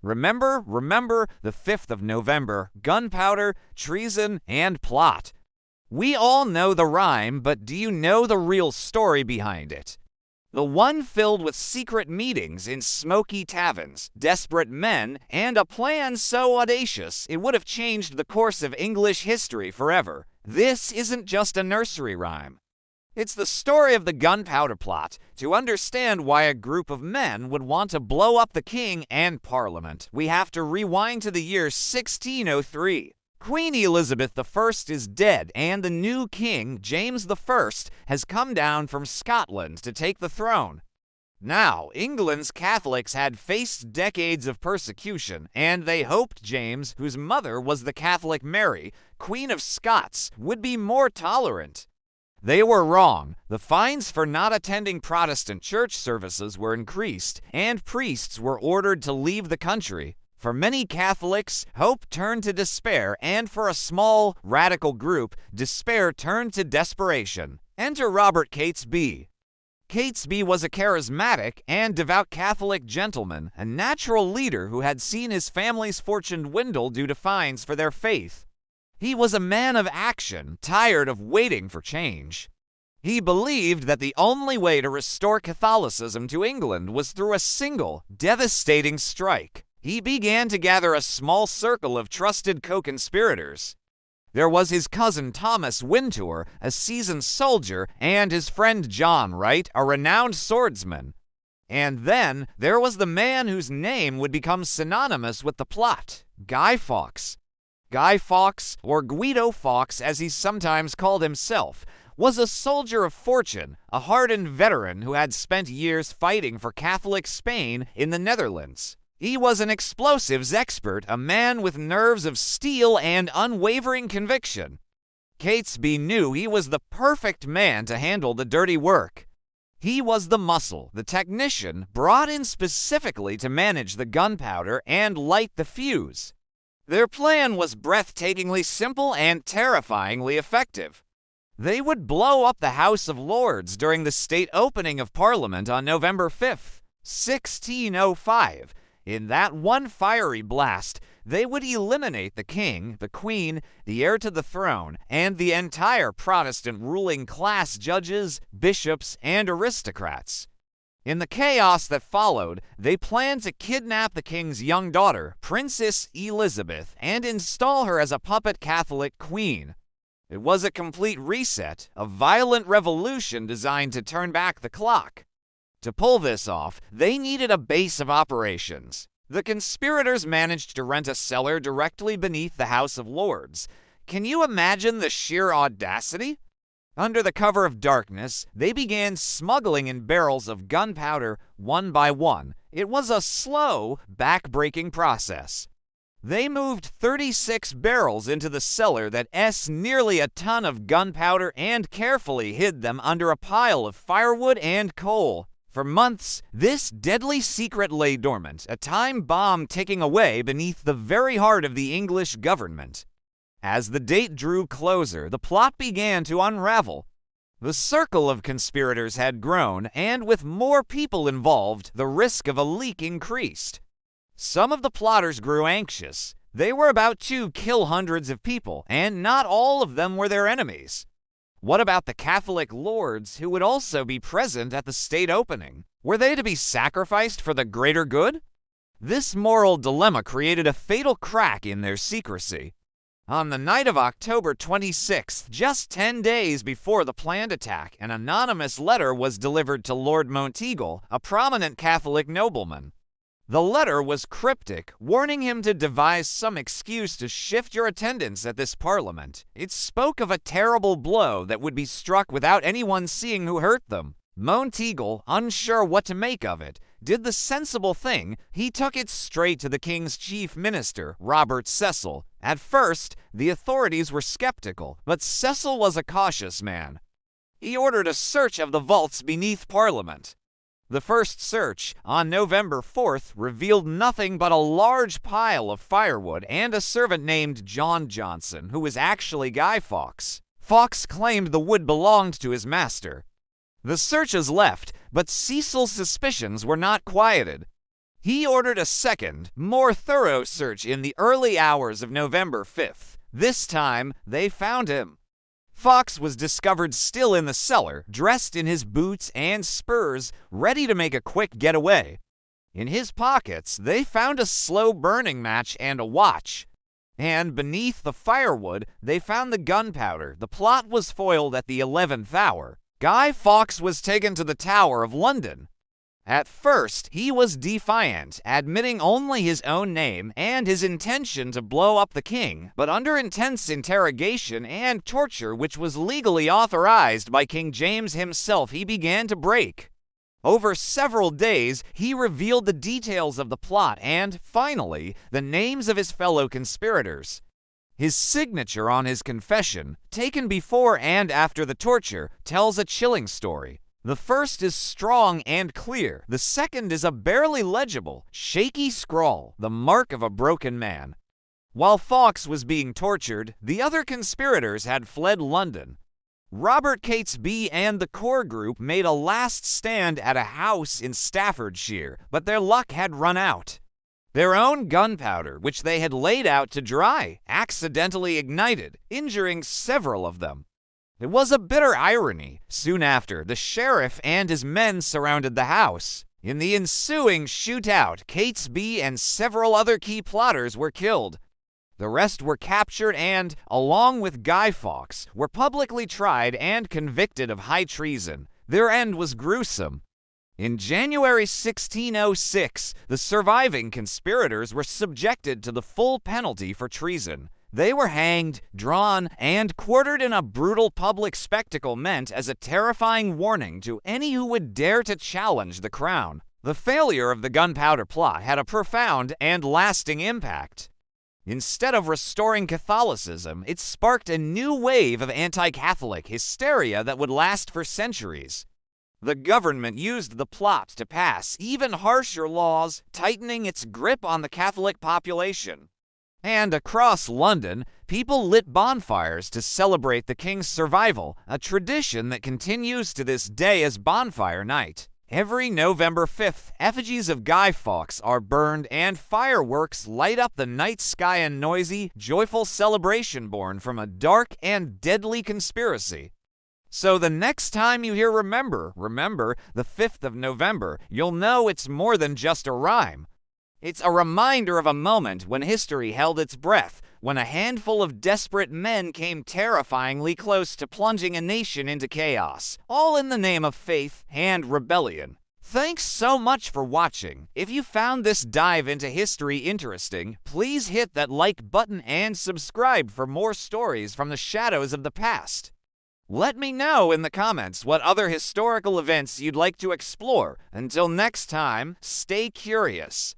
Remember the 5th of November, gunpowder, treason, and plot. We all know the rhyme, but do you know the real story behind it? The one filled with secret meetings in smoky taverns, desperate men, and a plan so audacious it would have changed the course of English history forever. This isn't just a nursery rhyme. It's the story of the Gunpowder Plot. To understand why a group of men would want to blow up the king and Parliament, we have to rewind to the year 1603. Queen Elizabeth I is dead, and the new king, James I, has come down from Scotland to take the throne. Now, England's Catholics had faced decades of persecution, and they hoped James, whose mother was the Catholic Mary, Queen of Scots, would be more tolerant. They were wrong. The fines for not attending Protestant church services were increased, and priests were ordered to leave the country. For many Catholics, hope turned to despair, and for a small, radical group, despair turned to desperation. Enter Robert Catesby. Catesby was a charismatic and devout Catholic gentleman, a natural leader who had seen his family's fortune dwindle due to fines for their faith. He was a man of action, tired of waiting for change. He believed that the only way to restore Catholicism to England was through a single, devastating strike. He began to gather a small circle of trusted co-conspirators. There was his cousin Thomas Wintour, a seasoned soldier, and his friend John Wright, a renowned swordsman. And then there was the man whose name would become synonymous with the plot, Guy Fawkes. Guy Fawkes, or Guido Fawkes as he sometimes called himself, was a soldier of fortune, a hardened veteran who had spent years fighting for Catholic Spain in the Netherlands. He was an explosives expert, a man with nerves of steel and unwavering conviction. Catesby knew he was the perfect man to handle the dirty work. He was the muscle, the technician, brought in specifically to manage the gunpowder and light the fuse. Their plan was breathtakingly simple and terrifyingly effective. They would blow up the House of Lords during the state opening of Parliament on November 5th, 1605. In that one fiery blast, they would eliminate the king, the queen, the heir to the throne, and the entire Protestant ruling class, judges, bishops, and aristocrats. In the chaos that followed, they planned to kidnap the king's young daughter, Princess Elizabeth, and install her as a puppet Catholic queen. It was a complete reset, a violent revolution designed to turn back the clock. To pull this off, they needed a base of operations. The conspirators managed to rent a cellar directly beneath the House of Lords. Can you imagine the sheer audacity? Under the cover of darkness, they began smuggling in barrels of gunpowder one by one. It was a slow, back-breaking process. They moved 36 barrels into the cellar that nearly a ton of gunpowder and carefully hid them under a pile of firewood and coal. For months, this deadly secret lay dormant, a time bomb ticking away beneath the very heart of the English government. As the date drew closer, the plot began to unravel. The circle of conspirators had grown, and with more people involved, the risk of a leak increased. Some of the plotters grew anxious. They were about to kill hundreds of people, and not all of them were their enemies. What about the Catholic lords who would also be present at the state opening? Were they to be sacrificed for the greater good? This moral dilemma created a fatal crack in their secrecy. On the night of October 26th, just 10 days before the planned attack, an anonymous letter was delivered to Lord Monteagle, a prominent Catholic nobleman. The letter was cryptic, warning him to devise some excuse to shift your attendance at this parliament. It spoke of a terrible blow that would be struck without anyone seeing who hurt them. Monteagle, unsure what to make of it, did the sensible thing. He took it straight to the king's chief minister, Robert Cecil. At first, the authorities were skeptical, but Cecil was a cautious man. He ordered a search of the vaults beneath Parliament. The first search, on November 4th, revealed nothing but a large pile of firewood and a servant named John Johnson, who was actually Guy Fawkes. Fawkes claimed the wood belonged to his master. The searches left, but Cecil's suspicions were not quieted. He ordered a second, more thorough search in the early hours of November 5th. This time, they found him. Fawkes was discovered still in the cellar, dressed in his boots and spurs, ready to make a quick getaway. In his pockets, they found a slow-burning match and a watch. And beneath the firewood, they found the gunpowder. The plot was foiled at the 11th hour. Guy Fawkes was taken to the Tower of London. At first, he was defiant, admitting only his own name and his intention to blow up the king, but under intense interrogation and torture which was legally authorized by King James himself, he began to break. Over several days, he revealed the details of the plot and, finally, the names of his fellow conspirators. His signature on his confession, taken before and after the torture, tells a chilling story. The first is strong and clear. The second is a barely legible, shaky scrawl, the mark of a broken man. While Fawkes was being tortured, the other conspirators had fled London. Robert Catesby and the core group made a last stand at a house in Staffordshire, but their luck had run out. Their own gunpowder, which they had laid out to dry, accidentally ignited, injuring several of them. It was a bitter irony. Soon after, the sheriff and his men surrounded the house. In the ensuing shootout, Catesby and several other key plotters were killed. The rest were captured and, along with Guy Fawkes, were publicly tried and convicted of high treason. Their end was gruesome. In January 1606, the surviving conspirators were subjected to the full penalty for treason. They were hanged, drawn, and quartered in a brutal public spectacle meant as a terrifying warning to any who would dare to challenge the crown. The failure of the gunpowder plot had a profound and lasting impact. Instead of restoring Catholicism, it sparked a new wave of anti-Catholic hysteria that would last for centuries. The government used the plot to pass even harsher laws, tightening its grip on the Catholic population. And across London, people lit bonfires to celebrate the king's survival, a tradition that continues to this day as Bonfire Night. Every November 5th, effigies of Guy Fawkes are burned and fireworks light up the night sky, a noisy, joyful celebration born from a dark and deadly conspiracy. So the next time you hear remember, the 5th of November, you'll know it's more than just a rhyme. It's a reminder of a moment when history held its breath, when a handful of desperate men came terrifyingly close to plunging a nation into chaos, all in the name of faith and rebellion. Thanks so much for watching. If you found this dive into history interesting, please hit that like button and subscribe for more stories from the shadows of the past. Let me know in the comments what other historical events you'd like to explore. Until next time, stay curious.